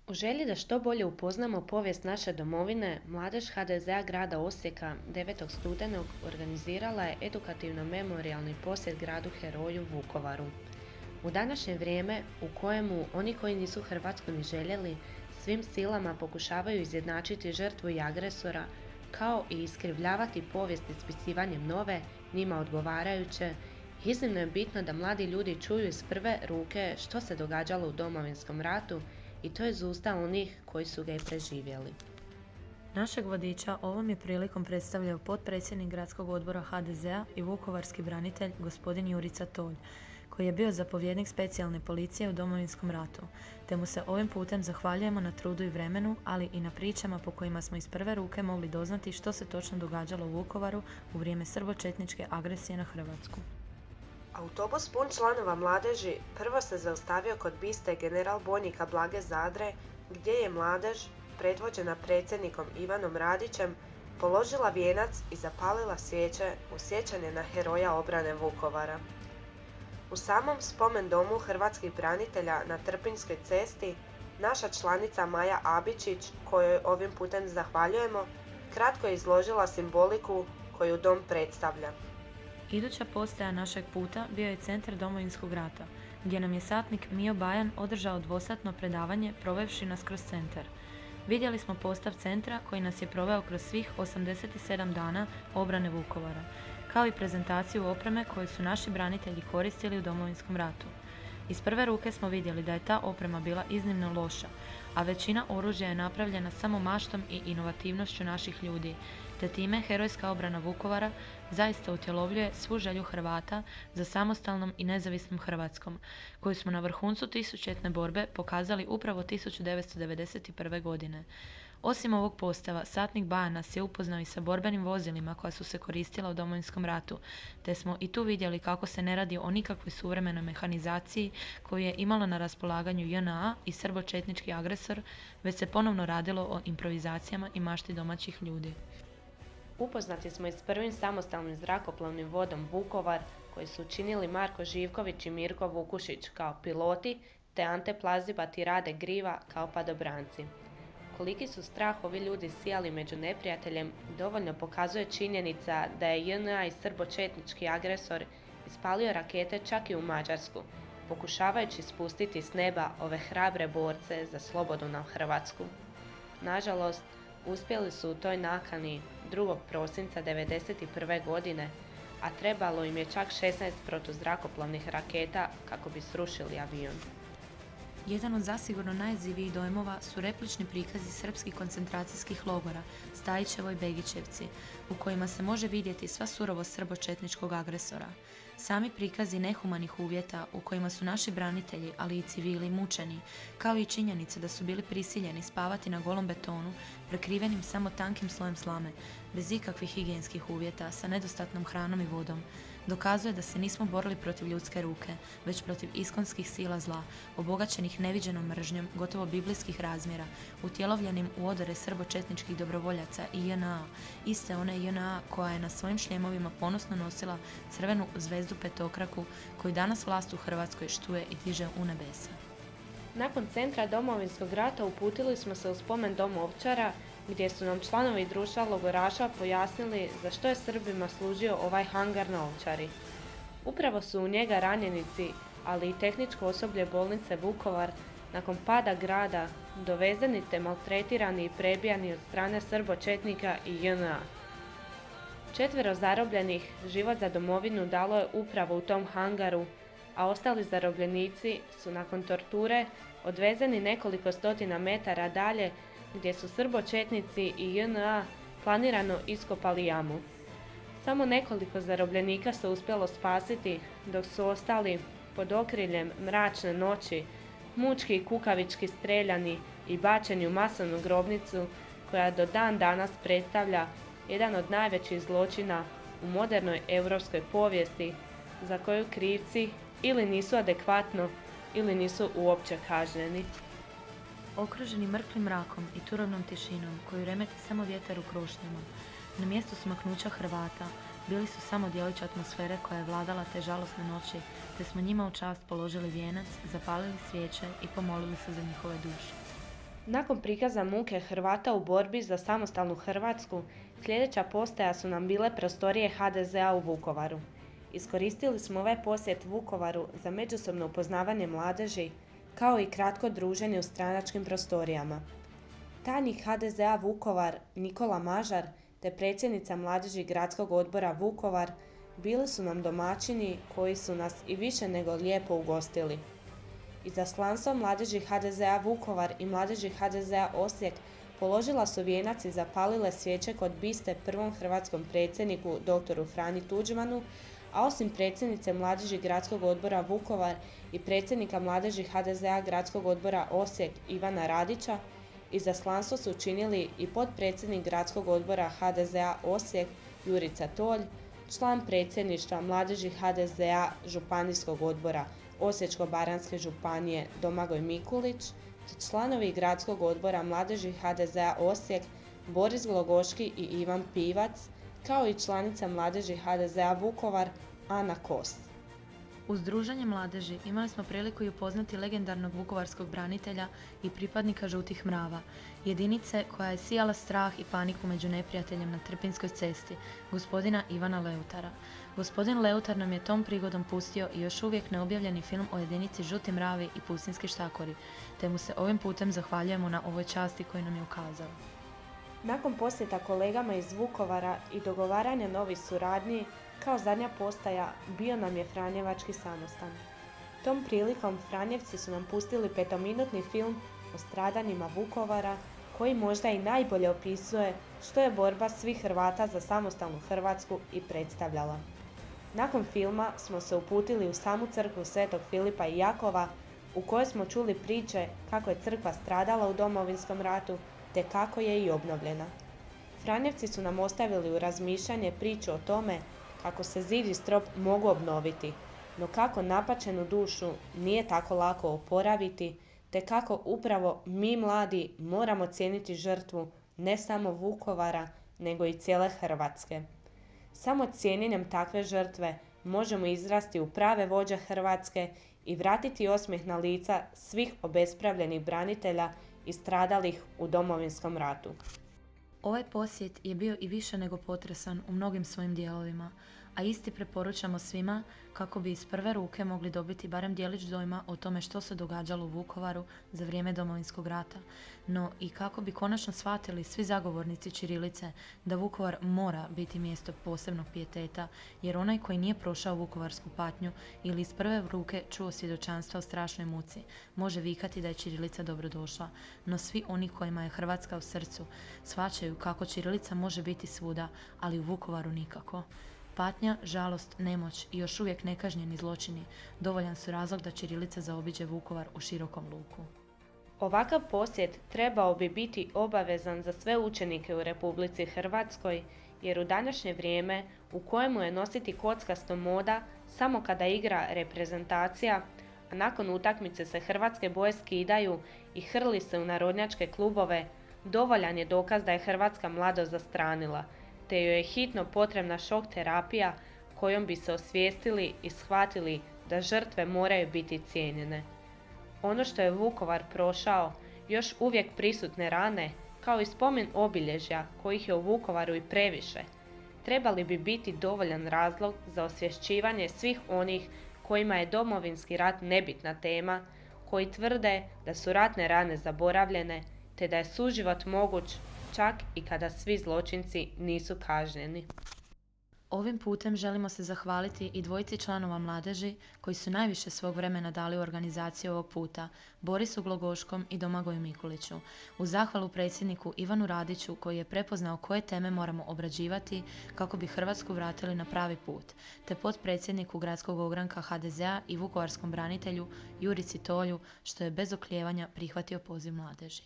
U želji da što bolje upoznamo povijest naše domovine, Mladež HDZ-a grada Osijeka 9. studenog organizirala je edukativno-memorijalni posjet gradu heroju Vukovaru. U današnje vrijeme u kojemu oni koji nisu Hrvatsku ni željeli svim silama pokušavaju izjednačiti žrtvu i agresora, kao i iskrivljavati povijest ispisivanjem nove, njima odgovarajuće, iznimno je bitno da mladi ljudi čuju iz prve ruke što se događalo u Domovinskom ratu i to iz usta onih koji su ga i preživjeli. Našeg vodiča ovom je prilikom predstavljao potpredsjednik Gradskog odbora HDZ-a i vukovarski branitelj gospodin Jurica Tolj, koji je bio zapovjednik specijalne policije u Domovinskom ratu, te mu se ovim putem zahvaljujemo na trudu i vremenu, ali i na pričama po kojima smo iz prve ruke mogli doznati što se točno događalo u Vukovaru u vrijeme srbočetničke agresije na Hrvatsku. Autobus pun članova mladeži prvo se zaustavio kod biste general bojnika Blage Zadre, gdje je mladež, predvođena predsjednikom Ivanom Radićem, položila vijenac i zapalila svijeće u sjećanje na heroja obrane Vukovara. U samom spomen domu hrvatskih branitelja na Trpinjskoj cesti, naša članica Maja Abičić, kojoj ovim putem zahvaljujemo, kratko je izložila simboliku koju dom predstavlja. Iduća postaja našeg puta bio je centar Domovinskog rata, gdje nam je satnik Mijo Bajan održao dvosatno predavanje provevši nas kroz centar. Vidjeli smo postav centra koji nas je proveo kroz svih 87 dana obrane Vukovara, kao i prezentaciju opreme koju su naši branitelji koristili u Domovinskom ratu. Iz prve ruke smo vidjeli da je ta oprema bila iznimno loša, a većina oružja je napravljena samo maštom i inovativnošću naših ljudi, te time herojska obrana Vukovara zaista utjelovljuje svu želju Hrvata za samostalnom i nezavisnom Hrvatskom, koju smo na vrhuncu tisućljetne borbe pokazali upravo 1991. godine. Osim ovog postava, satnik Bajan nas je upoznao i sa borbenim vozilima koja su se koristila u Domovinskom ratu, te smo i tu vidjeli kako se ne radi o nikakvoj suvremenoj mehanizaciji koju je imalo na raspolaganju JNA i srbočetnički agresor, već se ponovno radilo o improvizacijama i mašti domaćih ljudi. Upoznati smo i s prvim samostalnim zrakoplovnim vodom Vukovar koji su učinili Marko Živković i Mirko Vukušić kao piloti, te Ante Plazibat i Rade Griva kao padobranci. Koliki su strah ovi ljudi sijali među neprijateljem dovoljno pokazuje činjenica da je JNA i srbočetnički agresor ispalio rakete čak i u Mađarsku, pokušavajući spustiti s neba ove hrabre borce za slobodnu Hrvatsku. Nažalost, uspjeli su u toj nakani 2. prosinca 1991. godine, a trebalo im je čak 16 protuzrakoplovnih raketa kako bi srušili avion. Jedan od zasigurno najjezivijih dojmova su replični prikazi srpskih koncentracijskih logora, Stajićevo i Begićevci, u kojima se može vidjeti sva surovost srbočetničkog agresora. Sami prikazi nehumanih uvjeta u kojima su naši branitelji, ali i civili, mučeni, kao i činjenica da su bili prisiljeni spavati na golom betonu, prekrivenim samo tankim slojem slame, bez ikakvih higijenskih uvjeta, sa nedostatnom hranom i vodom, dokazuje da se nismo borili protiv ljudske ruke, već protiv iskonskih sila zla, obogaćenih neviđenom mržnjom, gotovo biblijskih razmjera, utjelovljenim u odore srbočetničkih dobrovoljaca i JNA, iste one JNA koja je na svojim šljemovima ponosno nosila crvenu zvezdu petokraku, koju danas vlast u Hrvatskoj štuje i diže u nebesa. Nakon centra Domovinskog rata uputili smo se u spomen dom Ovčara, gdje su nam članovi društva logoraša pojasnili za što je Srbima služio ovaj hangar na Ovčari. Upravo su u njega ranjenici, ali i tehničko osoblje bolnice Vukovar, nakon pada grada, dovezeni te maltretirani i prebijani od strane srbočetnika i JNA. 4 zarobljenih život za domovinu dalo je upravo u tom hangaru, a ostali zarobljenici su nakon torture odvezeni nekoliko stotina metara dalje gdje su srbočetnici i JNA planirano iskopali jamu. Samo nekoliko zarobljenika se uspjelo spasiti, dok su ostali pod okriljem mračne noći, mučki i kukavički streljani i bačeni u masovnu grobnicu koja do dan danas predstavlja jedan od najvećih zločina u modernoj europskoj povijesti za koju krivci ili nisu adekvatno ili nisu uopće kažnjeni. Okruženi mrklim mrakom i turovnom tišinom koju remeti samo vjetar u krošnjama, na mjestu smaknuća Hrvata bili su samo djelić atmosfere koja je vladala te žalosne noći, te smo njima u čast položili vijenac, zapalili svijeće i pomolili se za njihove duše. Nakon prikaza muke Hrvata u borbi za samostalnu Hrvatsku, sljedeća postaja su nam bile prostorije HDZ-a u Vukovaru. Iskoristili smo ovaj posjet Vukovaru za međusobno upoznavanje mladeži, kao i kratko druženje u stranačkim prostorijama. Tajnik HDZ-a Vukovar Nikola Mažar te predsjednica mladeži Gradskog odbora Vukovar bili su nam domaćini koji su nas i više nego lijepo ugostili. Izaslanstvo mladeži HDZ-a Vukovar i mladeži HDZ-a Osijek položila su vijenac i zapalile svijeće kod biste prvom hrvatskom predsjedniku dr. Franji Tuđmanu, a osim predsjednice mladeži Gradskog odbora Vukovar i predsjednika mladeži HDZ-a Gradskog odbora Osijek Ivana Radića, izaslanstvo su činili i potpredsjednik Gradskog odbora HDZ-a Osijek Jurica Tolj, član predsjedništva mladeži HDZ-a Županijskog odbora Osječko-baranjske županije Domagoj Mikulić, te članovi Gradskog odbora mladeži HDZ-a Osijek Boris Glogoški i Ivan Pivac, kao i članica mladeži HDZ-a Vukovar Ana Kos. Uz druženje mladeži imali smo priliku i upoznati legendarnog vukovarskog branitelja i pripadnika Žutih mrava, jedinice koja je sijala strah i paniku među neprijateljem na Trpinjskoj cesti, gospodina Ivana Leutara. Gospodin Leutar nam je tom prigodom pustio i još uvijek neobjavljeni film o jedinici Žuti mravi i Pustinjski štakori, te mu se ovim putem zahvaljujemo na ovoj časti koju nam je ukazao. Nakon posjeta kolegama iz Vukovara i dogovaranja novih suradnji, kao zadnja postaja bio nam je Franjevački samostan. Tom prilikom Franjevci su nam pustili 5-minutni film o stradanjima Vukovara, koji možda i najbolje opisuje što je borba svih Hrvata za samostalnu Hrvatsku i predstavljala. Nakon filma smo se uputili u samu crkvu Svetog Filipa i Jakova, u kojoj smo čuli priče kako je crkva stradala u Domovinskom ratu, te kako je i obnovljena. Franjevci su nam ostavili u razmišljanje priču o tome kako se zid i strop mogu obnoviti, no kako napačenu dušu nije tako lako oporaviti, te kako upravo mi mladi moramo cijeniti žrtvu ne samo Vukovara, nego i cijele Hrvatske. Samo cijenjenjem takve žrtve možemo izrasti u prave vođe Hrvatske i vratiti osmijeh na lica svih obespravljenih branitelja i stradalih u Domovinskom ratu. Ovaj posjet je bio i više nego potresan u mnogim svojim dijelovima, a isti preporučamo svima kako bi iz prve ruke mogli dobiti barem djelić dojma o tome što se događalo u Vukovaru za vrijeme Domovinskog rata, no i kako bi konačno shvatili svi zagovornici ćirilice da Vukovar mora biti mjesto posebnog pijeteta, jer onaj koji nije prošao vukovarsku patnju ili iz prve ruke čuo svjedočanstva o strašnoj muci, može vikati da je ćirilica dobrodošla, no svi oni kojima je Hrvatska u srcu shvaćaju kako ćirilica može biti svuda, ali u Vukovaru nikako. Patnja, žalost, nemoć i još uvijek nekažnjeni zločini dovoljan su razlog da ćirilica zaobiđe Vukovar u širokom luku. Ovakav posjet trebao bi biti obavezan za sve učenike u Republici Hrvatskoj, jer u današnje vrijeme u kojemu je nositi kockasto moda samo kada igra reprezentacija, a nakon utakmice se hrvatske boje skidaju i hrli se u narodnjačke klubove, dovoljan je dokaz da je hrvatska mladost zastranila, te joj je hitno potrebna šok terapija kojom bi se osvijestili i shvatili da žrtve moraju biti cijenjene. Ono što je Vukovar prošao, još uvijek prisutne rane, kao i spomen obilježja kojih je u Vukovaru i previše, trebali bi biti dovoljan razlog za osvješćivanje svih onih kojima je Domovinski rat nebitna tema, koji tvrde da su ratne rane zaboravljene, te da je suživot moguć čak i kada svi zločinci nisu kažnjeni. Ovim putem želimo se zahvaliti i dvojici članova mladeži koji su najviše svog vremena dali u organizaciju ovog puta, Borisu Glogoškom i Domagoju Mikuliću. U zahvalu predsjedniku Ivanu Radiću koji je prepoznao koje teme moramo obrađivati kako bi Hrvatsku vratili na pravi put, te potpredsjedniku Gradskog ogranka HDZ-a i vukovarskom branitelju Jurici Tolju što je bez oklijevanja prihvatio poziv mladeži.